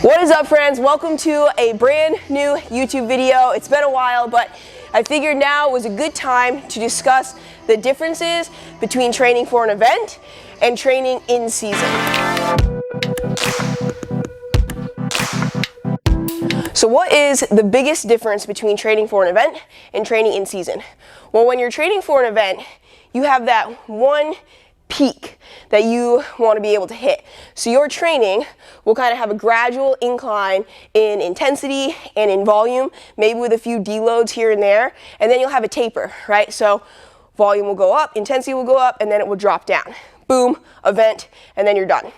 What is up, friends? Welcome to a brand new YouTube video. It's been a while, but I figured now was a good time to discuss the differences between training for an event and training in season. So what is the biggest difference between training for an event and training in season? Well, when you're training for an event, you have that one peak that you want to be able to hit. So your training will kind of have a gradual incline in intensity and in volume, maybe with a few deloads here and there, and then you'll have a taper, right? So volume will go up, intensity will go up, and then it will drop down. Boom, event, and then you're done.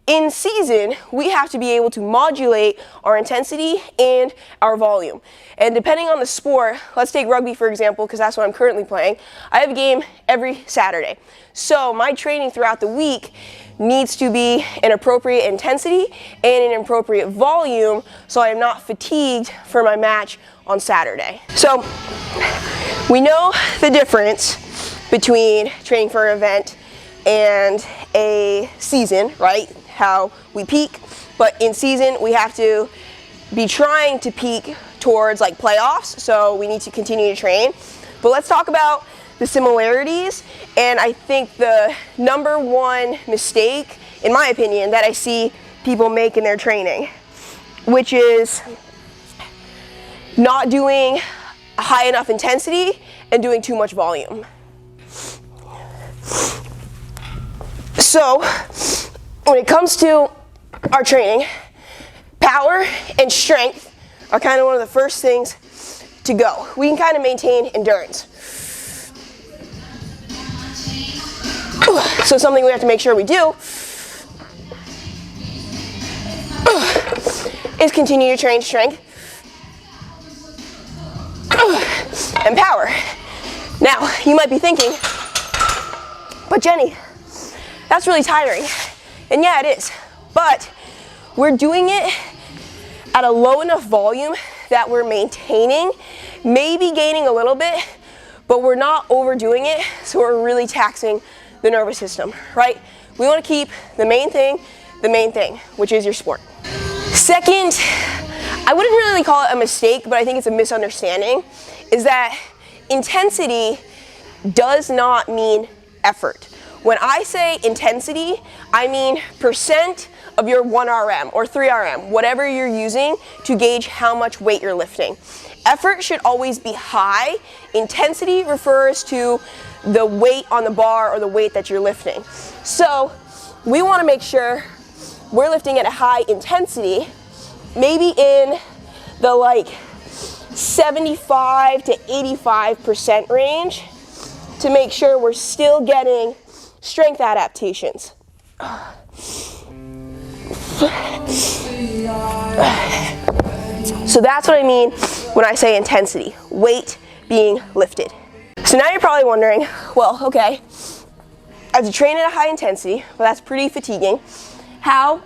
In season, we have to be able to modulate our intensity and our volume. And depending on the sport, let's take rugby for example, because that's what I'm currently playing. I have a game every Saturday. So my training throughout the week needs to be an appropriate intensity and an appropriate volume so I am not fatigued for my match on Saturday. So we know the difference between training for an event and a season, right? How we peak, but in season we have to be trying to peak towards like playoffs, so we need to continue to train. But let's talk about the similarities, and I think the number one mistake, in my opinion, that I see people make in their training, which is not doing a high enough intensity and doing too much volume. So when it comes to our training, power and strength are kind of one of the first things to go. We can kind of maintain endurance. So something we have to make sure we do is continue to train strength and power. Now, you might be thinking, but Jenny, that's really tiring. And yeah, it is, but we're doing it at a low enough volume that we're maintaining, maybe gaining a little bit, but we're not overdoing it, so we're really taxing the nervous system, right? We want to keep the main thing, which is your sport. Second, I wouldn't really call it a mistake, but I think it's a misunderstanding, is that intensity does not mean effort. When I say intensity, I mean percent of your 1 RM or 3 RM, whatever you're using to gauge how much weight you're lifting. Effort should always be high. Intensity refers to the weight on the bar or the weight that you're lifting. So we want to make sure we're lifting at a high intensity, maybe in the like 75 to 85% range, to make sure we're still getting strength adaptations. So that's what I mean when I say intensity, weight being lifted. So now you're probably wondering, well, okay, I have to train at a high intensity, but that's pretty fatiguing. How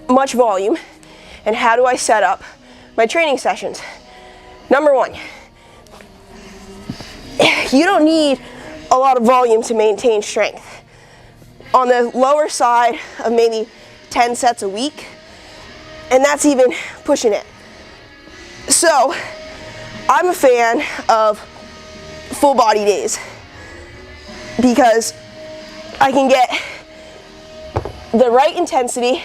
much volume and how do I set up my training sessions? Number one, you don't need a lot of volume to maintain strength. On the lower side of maybe 10 sets a week, and that's even pushing it. So I'm a fan of full body days because I can get the right intensity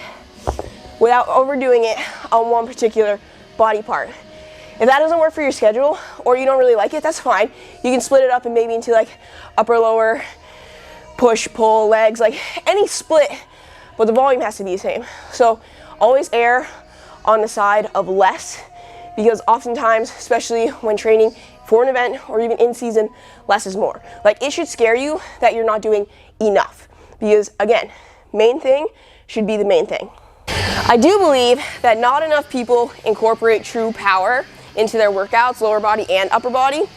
without overdoing it on one particular body part. If that doesn't work for your schedule or you don't really like it, that's fine. You can split it up and maybe into like upper, lower, push, pull, legs, like any split, but the volume has to be the same. So always err on the side of less, because oftentimes, especially when training for an event or even in season, less is more. Like, it should scare you that you're not doing enough, because again, main thing should be the main thing. I do believe that not enough people incorporate true power into their workouts, lower body and upper body.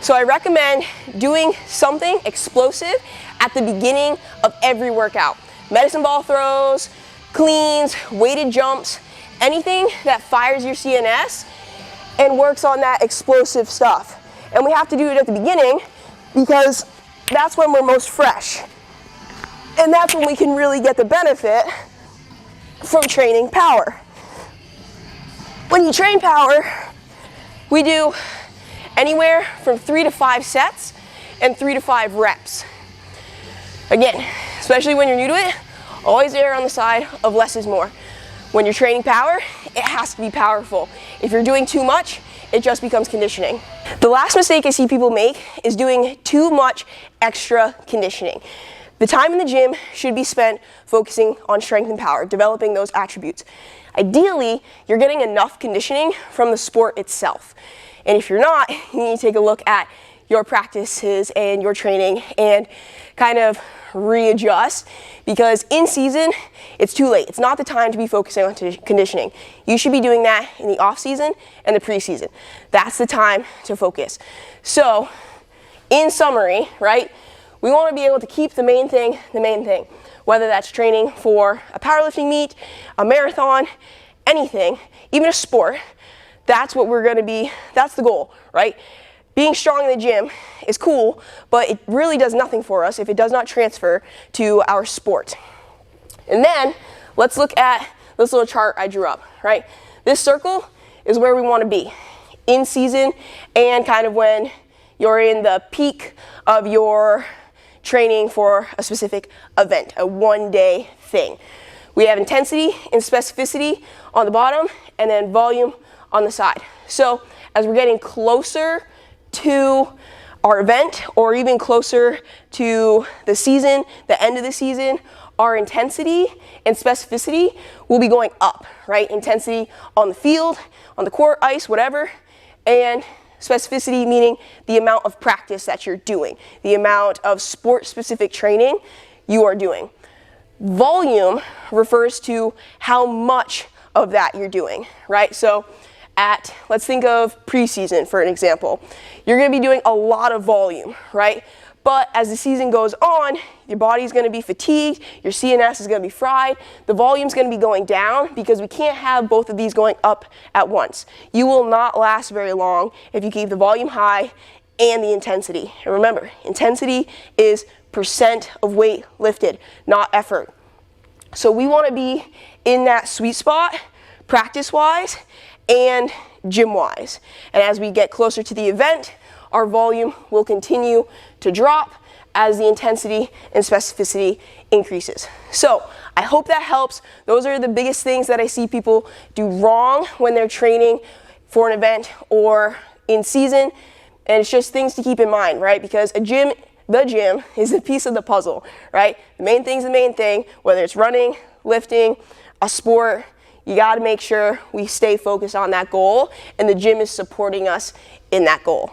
So I recommend doing something explosive at the beginning of every workout. Medicine ball throws, cleans, weighted jumps, anything that fires your CNS and works on that explosive stuff. And we have to do it at the beginning because that's when we're most fresh. And that's when we can really get the benefit from training power. When you train power, we do anywhere from 3 to 5 sets and 3 to 5 reps. Again, especially when you're new to it, always err on the side of less is more. When you're training power, it has to be powerful. If you're doing too much, it just becomes conditioning. The last mistake I see people make is doing too much extra conditioning. The time in the gym should be spent focusing on strength and power, developing those attributes. Ideally, you're getting enough conditioning from the sport itself. And if you're not, you need to take a look at your practices and your training and kind of readjust, because in season, it's too late. It's not the time to be focusing on conditioning. You should be doing that in the off season and the preseason. That's the time to focus. So, in summary, right, we want to be able to keep the main thing, whether that's training for a powerlifting meet, a marathon, anything, even a sport. That's what we're going to be, that's the goal, right? Being strong in the gym is cool, but it really does nothing for us if it does not transfer to our sport. And then let's look at this little chart I drew up, right? This circle is where we want to be in season and kind of when you're in the peak of your training for a specific event, a one-day thing. We have intensity and specificity on the bottom and then volume on the side. So as we're getting closer to our event or even closer to the season, the end of the season, our intensity and specificity will be going up, right? Intensity on the field, on the court, ice, whatever, and specificity meaning the amount of practice that you're doing, the amount of sport-specific training you are doing. Volume refers to how much of that you're doing, right? So let's think of preseason for an example. You're going to be doing a lot of volume, right? But as the season goes on, your body's going to be fatigued, your CNS is going to be fried, the volume's going to be going down because we can't have both of these going up at once. You will not last very long if you keep the volume high and the intensity. And remember, intensity is percent of weight lifted, not effort. So we want to be in that sweet spot, practice-wise and gym-wise. And as we get closer to the event, our volume will continue to drop as the intensity and specificity increases. So I hope that helps. Those are the biggest things that I see people do wrong when they're training for an event or in season. And it's just things to keep in mind, right? Because the gym is a piece of the puzzle, right? The main thing's the main thing, whether it's running, lifting, a sport. You got to make sure we stay focused on that goal, and the gym is supporting us in that goal.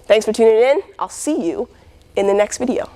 Thanks for tuning in. I'll see you in the next video.